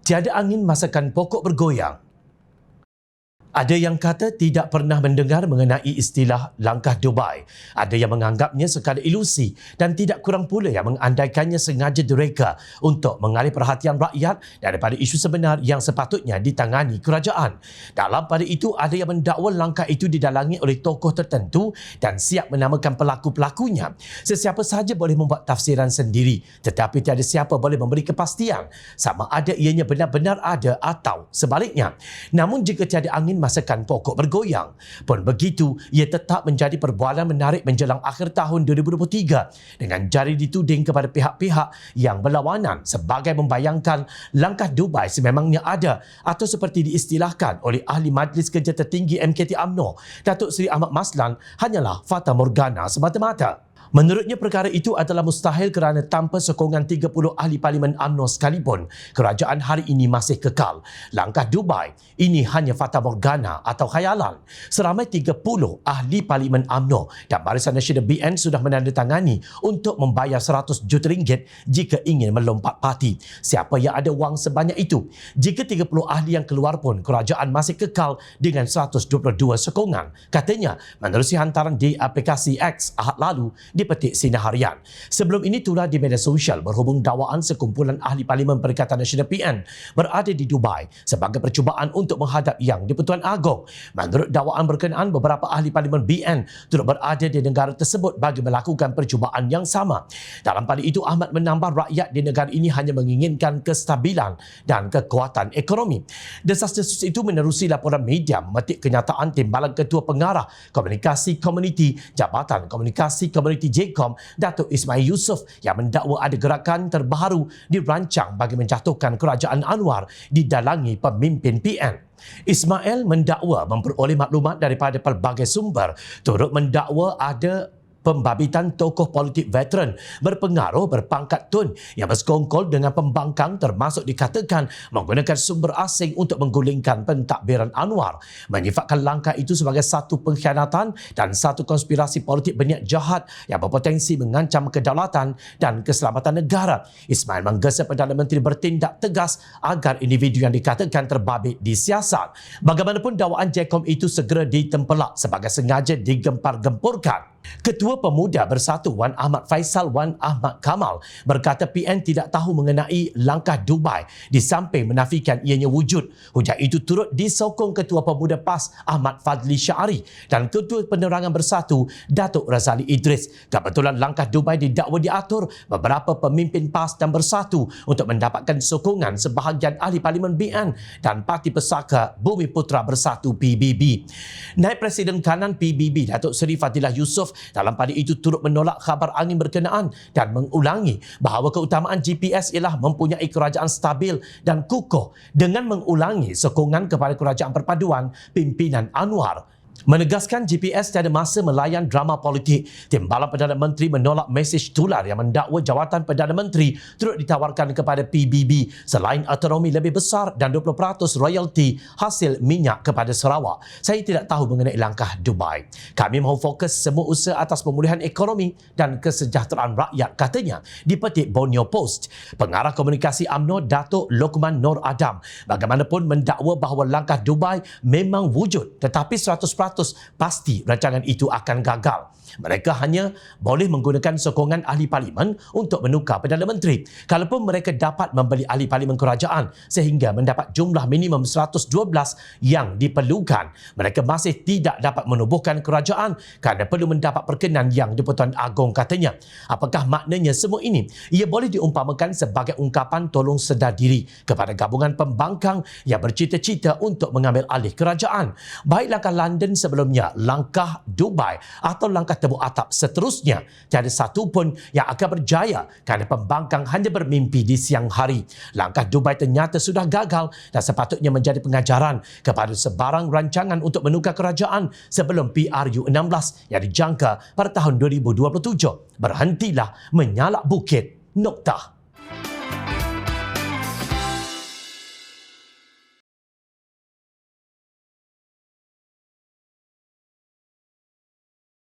Tiada angin masakan pokok bergoyang. Ada yang kata tidak pernah mendengar mengenai istilah langkah Dubai. Ada yang menganggapnya sekadar ilusi dan tidak kurang pula yang mengandaikannya sengaja direka untuk mengalih perhatian rakyat daripada isu sebenar yang sepatutnya ditangani kerajaan. Dalam pada itu, ada yang mendakwa langkah itu didalangi oleh tokoh tertentu dan siap menamakan pelaku-pelakunya. Sesiapa sahaja boleh membuat tafsiran sendiri, tetapi tiada siapa boleh memberi kepastian sama ada ianya benar-benar ada atau sebaliknya. Namun jika tiada angin masakan pokok bergoyang. Pun begitu, ia tetap menjadi perbualan menarik menjelang akhir tahun 2023 dengan jari dituding kepada pihak-pihak yang berlawanan sebagai membayangkan langkah Dubai sememangnya ada atau seperti diistilahkan oleh Ahli Majlis Kerja Tertinggi MKT UMNO, Datuk Seri Ahmad Maslan, hanyalah fata morgana semata-mata. Menurutnya, perkara itu adalah mustahil kerana tanpa sokongan 30 ahli Parlimen UMNO sekalipun, kerajaan hari ini masih kekal. Langkah Dubai ini hanya fata morgana atau khayalan. Seramai 30 ahli Parlimen UMNO dan Barisan Nasional BN sudah menandatangani untuk membayar 100 juta ringgit jika ingin melompat parti. Siapa yang ada wang sebanyak itu? Jika 30 ahli yang keluar pun, kerajaan masih kekal dengan 122 sokongan. Katanya, menerusi hantaran di aplikasi X Ahad lalu, di petik Sinar Harian. Sebelum ini tular di media sosial berhubung dakwaan sekumpulan ahli Parlimen Perikatan Nasional PN berada di Dubai sebagai percubaan untuk menghadap Yang di-Pertuan Agong. Menurut dakwaan berkenaan, beberapa ahli Parlimen BN turut berada di negara tersebut bagi melakukan percubaan yang sama. Dalam pada itu, Ahmad menambah rakyat di negara ini hanya menginginkan kestabilan dan kekuatan ekonomi. Desas-desus itu menerusi laporan media memetik kenyataan Timbalan Ketua Pengarah Komunikasi Komuniti Jabatan Komunikasi Komuniti JKOM, Datuk Ismail Yusof, yang mendakwa ada gerakan terbaru dirancang bagi menjatuhkan kerajaan Anwar didalangi pemimpin PN. Ismail mendakwa memperoleh maklumat daripada pelbagai sumber, turut mendakwa ada pembabitan tokoh politik veteran berpengaruh berpangkat tun yang bersekongkol dengan pembangkang, termasuk dikatakan menggunakan sumber asing untuk menggulingkan pentadbiran Anwar, menyifatkan langkah itu sebagai satu pengkhianatan dan satu konspirasi politik berniat jahat yang berpotensi mengancam kedaulatan dan keselamatan negara. Ismail menggesa Perdana Menteri bertindak tegas agar individu yang dikatakan terbabit disiasat. Bagaimanapun, dakwaan JKOM itu segera ditempelak sebagai sengaja digempar-gempurkan. Ketua Pemuda Bersatu Wan Ahmad Faisal Wan Ahmad Kamal berkata PN tidak tahu mengenai langkah Dubai di samping menafikan ianya wujud. Hujah itu turut disokong Ketua Pemuda PAS Ahmad Fadli Syari dan Ketua Penerangan Bersatu Datuk Razali Idris. Kebetulan langkah Dubai didakwa diatur beberapa pemimpin PAS dan Bersatu untuk mendapatkan sokongan sebahagian ahli Parlimen BN dan Parti Pesaka Bumi Putra Bersatu PBB. Naib Presiden Kanan PBB Datuk Seri Fadilah Yusof dalam pada itu turut menolak khabar angin berkenaan dan mengulangi bahawa keutamaan GPS ialah mempunyai kerajaan stabil dan kukuh dengan mengulangi sokongan kepada kerajaan perpaduan pimpinan Anwar. Menegaskan GPS tiada masa melayan drama politik, Timbalan Perdana Menteri menolak mesej tular yang mendakwa jawatan Perdana Menteri turut ditawarkan kepada PBB selain autonomi lebih besar dan 20% royalti hasil minyak kepada Sarawak. Saya tidak tahu mengenai langkah Dubai. Kami mahu fokus semua usaha atas pemulihan ekonomi dan kesejahteraan rakyat, katanya, dipetik Borneo Post. Pengarah Komunikasi UMNO Datuk Lokman Nur Adam bagaimanapun mendakwa bahawa langkah Dubai memang wujud, tetapi 100% pasti rancangan itu akan gagal. Mereka hanya boleh menggunakan sokongan ahli parlimen untuk menukar Perdana Menteri. Kalaupun mereka dapat membeli ahli parlimen kerajaan sehingga mendapat jumlah minimum 112 yang diperlukan, mereka masih tidak dapat menubuhkan kerajaan kerana perlu mendapat perkenan Yang di-Pertuan Agong, katanya. Apakah maknanya semua ini? Ia boleh diumpamakan sebagai ungkapan tolong sedar diri kepada gabungan pembangkang yang bercita-cita untuk mengambil alih kerajaan. Baik langkah London sebelumnya, langkah Dubai atau langkah tebuk atap seterusnya, tiada satu pun yang akan berjaya kerana pembangkang hanya bermimpi di siang hari. Langkah Dubai ternyata sudah gagal dan sepatutnya menjadi pengajaran kepada sebarang rancangan untuk menukar kerajaan sebelum PRU16 yang dijangka pada tahun 2027. Berhentilah menyalak bukit. Noktah.